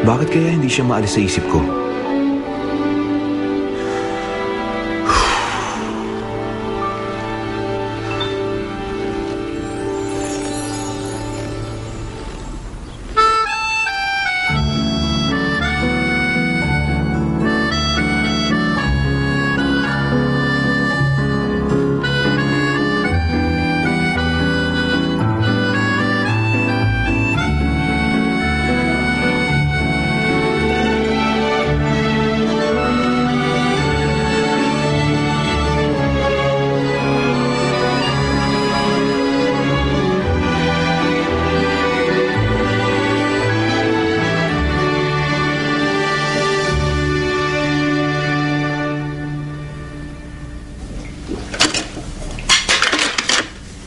Bakit kaya hindi siya maalis sa isip ko?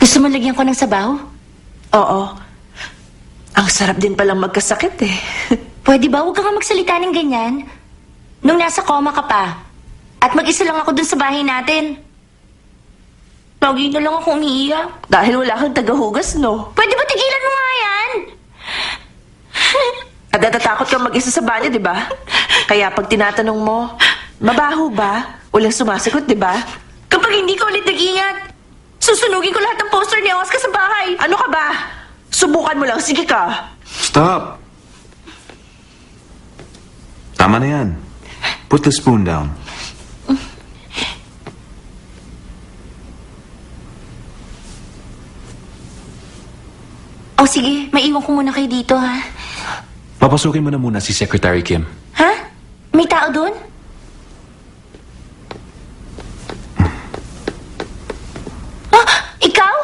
Gusto mo lagyan ko ng sabaw? Oo. Ang sarap din palang magkasakit eh. Pwede ba? Huwag ka nga magsalita ng ganyan. Nung nasa coma ka pa. At mag-isa lang ako dun sa bahay natin. Lagi na lang ako umiiyak. Dahil wala kang tagahugas, no? Pwede ba tigilan mo nga yan? At natatakot kang mag-isa sa banyo, di ba? Kaya pag tinatanong mo, mabaho ba? Walang sumasagot, di ba? Kapag hindi ka ulit nag-ingat, susunugin ko lahat ng poster ni Oscar sa bahay. Ano ka ba? Subukan mo lang. Sige ka. Stop! Tama na yan. Put the spoon down. O sige, maiwan ko muna kayo dito, ha? Papasukin mo na muna si Secretary Kim. Ha? May tao doon? Ah! Ikaw?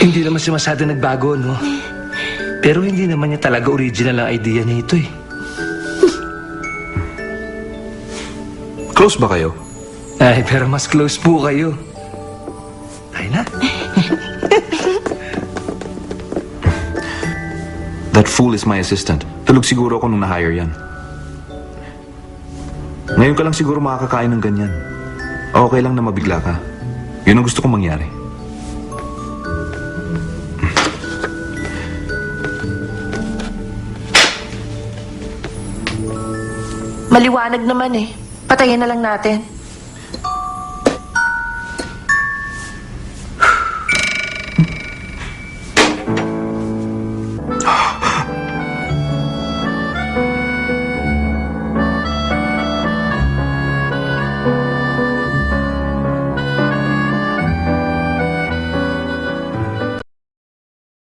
Hindi naman siya masyado nagbago, no? Pero hindi naman niya talaga original ang idea niya ito, eh. Close ba kayo? Ay, pero mas close po kayo. Tayo na. That fool is my assistant. Tulog siguro ako nung na-hire yan. Ngayon ka lang siguro makakakain ng ganyan. Okay lang na mabigla ka. Yun ang gusto kong mangyari. Maliwanag naman eh. Patayin na lang natin.